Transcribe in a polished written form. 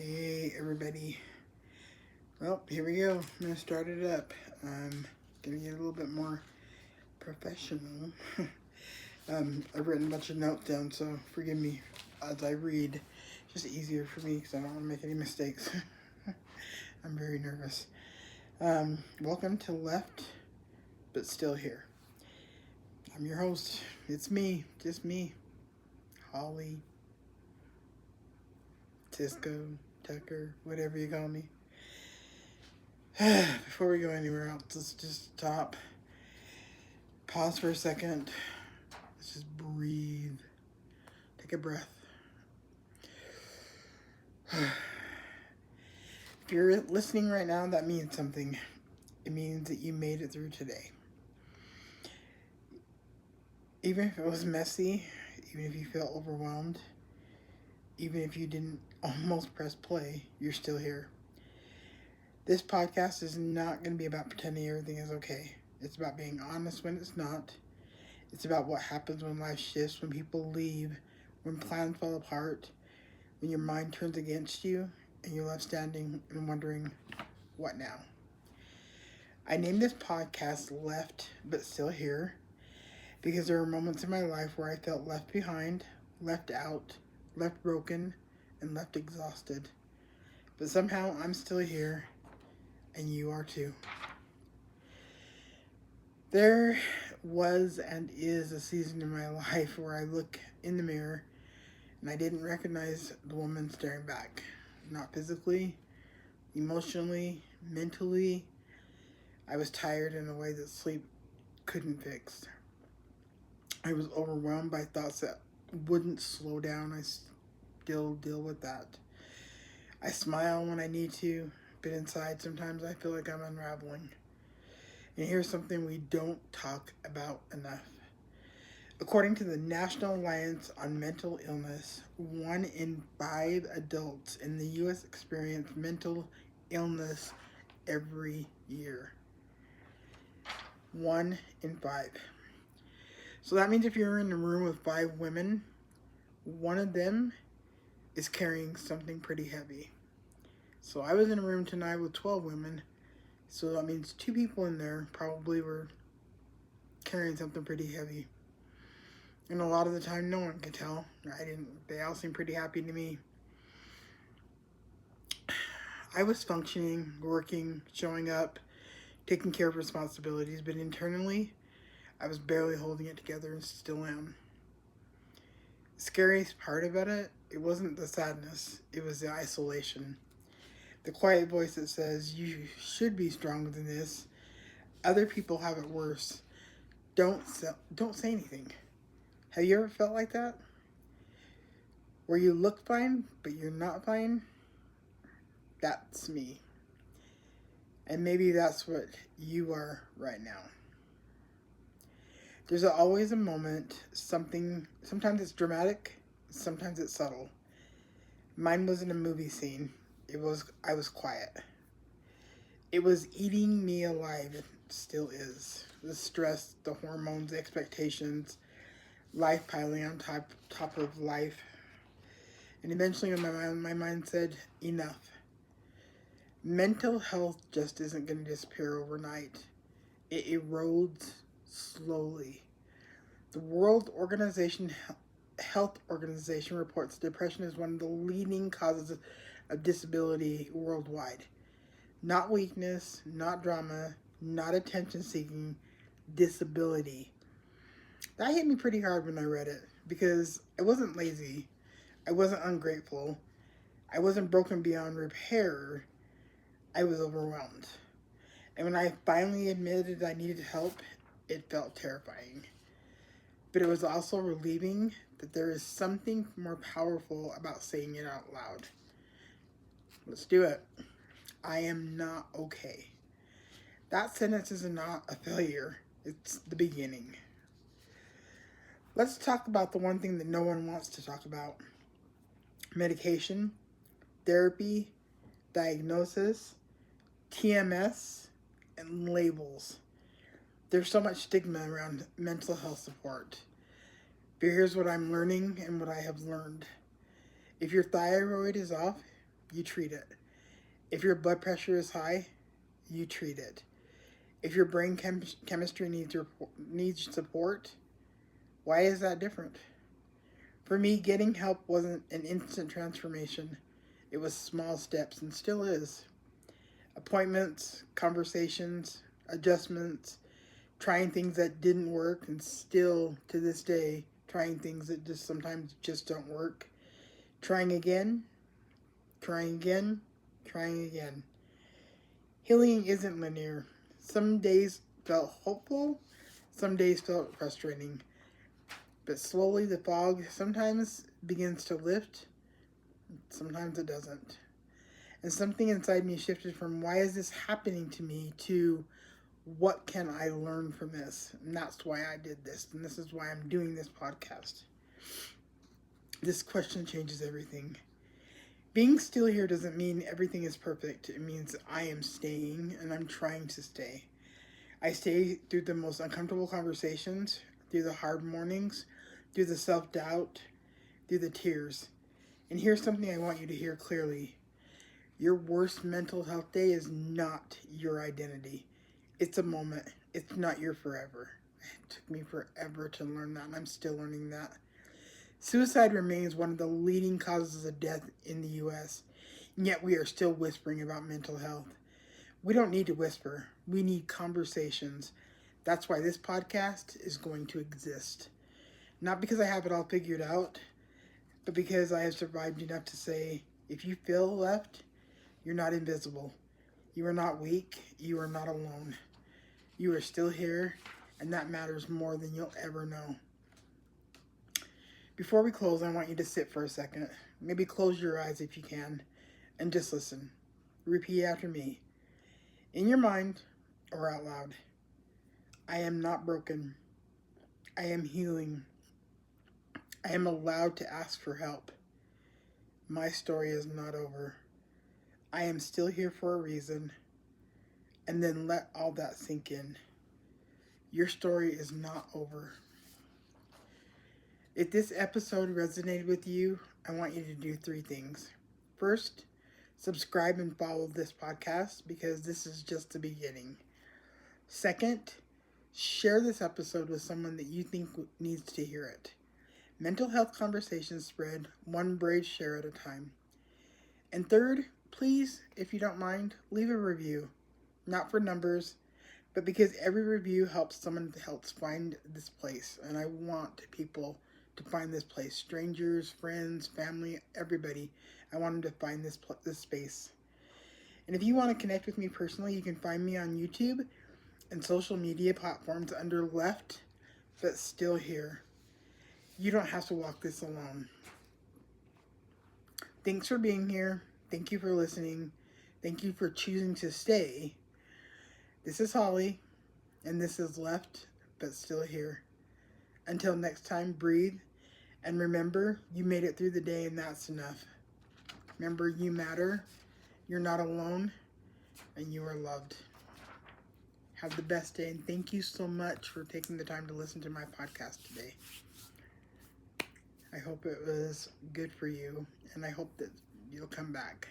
Hey everybody. Well, here we go. I'm gonna start it up. I'm gonna get a little bit more professional. I've written a bunch of notes down, so forgive me as I read. It's just easier for me because I don't want to make any mistakes. I'm very nervous. Welcome to Left But Still Here. I'm your host. It's me, just me, Holly, Cisco-Tucker, whatever you call me. Before we go anywhere else, let's just stop. Pause for a second. Let's just breathe. Take a breath. If you're listening right now, that means something. It means that you made it through today. Even if it was messy, even if you felt overwhelmed, even if you didn't almost press play, you're still here. This podcast is not going to be about pretending everything is okay. It's about being honest when it's not. It's about what happens when life shifts, when people leave, when plans fall apart, when your mind turns against you, and you're left standing and wondering, what now? I named this podcast Left But Still Here because there were moments in my life where I felt left behind, left out, left broken, and left exhausted. But somehow I'm still here, and you are too. There was and is a season in my life where I look in the mirror and I didn't recognize the woman staring back. Not physically, emotionally, mentally. I was tired in a way that sleep couldn't fix. I was overwhelmed by thoughts that wouldn't slow down. I still deal with that. I smile when I need to, but inside sometimes I feel like I'm unraveling. And here's something we don't talk about enough. According to the National Alliance on Mental Illness, 1 in 5 adults in the U.S. experience mental illness every year. 1 in 5. So that means if you're in a room with 5 women, one of them is carrying something pretty heavy. So I was in a room tonight with 12 women, so that means 2 people in there probably were carrying something pretty heavy. And a lot of the time, no one could tell. They all seemed pretty happy to me. I was functioning, working, showing up, taking care of responsibilities, but internally, I was barely holding it together and still am. The scariest part about it wasn't the sadness, it was the isolation. The quiet voice that says, you should be stronger than this. Other people have it worse. Don't say anything. Have you ever felt like that? Where you look fine, but you're not fine? That's me. And maybe that's what you are right now. There's always a moment, sometimes it's dramatic, sometimes it's subtle. Mine wasn't a movie scene. I was quiet. It was eating me alive. It still is. The stress, the hormones, the expectations, life piling on top of life. And eventually my mind said, enough. Mental health just isn't going to disappear overnight. It erodes slowly. The World Health Organization reports depression is one of the leading causes of disability worldwide. Not weakness, not drama, not attention seeking, disability. That hit me pretty hard when I read it because I wasn't lazy. I wasn't ungrateful. I wasn't broken beyond repair. I was overwhelmed. And when I finally admitted I needed help, it felt terrifying. But it was also relieving that there is something more powerful about saying it out loud. Let's do it. I am not okay. That sentence is not a failure. It's the beginning. Let's talk about the one thing that no one wants to talk about. Medication, therapy, diagnosis, TMS, and labels. There's so much stigma around mental health support. But here's what I'm learning and what I have learned. If your thyroid is off, you treat it. If your blood pressure is high, you treat it. If your brain chemistry needs support, why is that different? For me, getting help wasn't an instant transformation. It was small steps and still is. Appointments, conversations, adjustments, trying things that didn't work, and still to this day trying things that just sometimes just don't work. Trying again, trying again, trying again. Healing isn't linear. Some days felt hopeful, some days felt frustrating. But slowly the fog sometimes begins to lift, sometimes it doesn't. And something inside me shifted from why is this happening to me to what can I learn from this? And that's why I did this. And this is why I'm doing this podcast. This question changes everything. Being still here doesn't mean everything is perfect. It means I am staying and I'm trying to stay. I stay through the most uncomfortable conversations, through the hard mornings, through the self-doubt, through the tears. And here's something I want you to hear clearly. Your worst mental health day is not your identity. It's a moment. It's not your forever. It took me forever to learn that, and I'm still learning that. Suicide remains one of the leading causes of death in the U.S., and yet we are still whispering about mental health. We don't need to whisper. We need conversations. That's why this podcast is going to exist. Not because I have it all figured out, but because I have survived enough to say, if you feel left, you're not invisible. You are not weak. You are not alone. You are still here, and that matters more than you'll ever know. Before we close, I want you to sit for a second. Maybe close your eyes if you can, and just listen. Repeat after me. In your mind, or out loud. I am not broken. I am healing. I am allowed to ask for help. My story is not over. I am still here for a reason. And then let all that sink in. Your story is not over. If this episode resonated with you, I want you to do 3 things. First, subscribe and follow this podcast because this is just the beginning. Second, share this episode with someone that you think needs to hear it. Mental health conversations spread one brave share at a time. And third, please, if you don't mind, leave a review. Not for numbers, but because every review helps someone else find this place. And I want people to find this place. Strangers, friends, family, everybody. I want them to find this space. And if you want to connect with me personally, you can find me on YouTube and social media platforms under Left But Still Here. You don't have to walk this alone. Thanks for being here. Thank you for listening. Thank you for choosing to stay. This is Holly, and this is Left But Still Here. Until next time, breathe, and remember, you made it through the day, and that's enough. Remember, you matter, you're not alone, and you are loved. Have the best day, and thank you so much for taking the time to listen to my podcast today. I hope it was good for you, and I hope that you'll come back.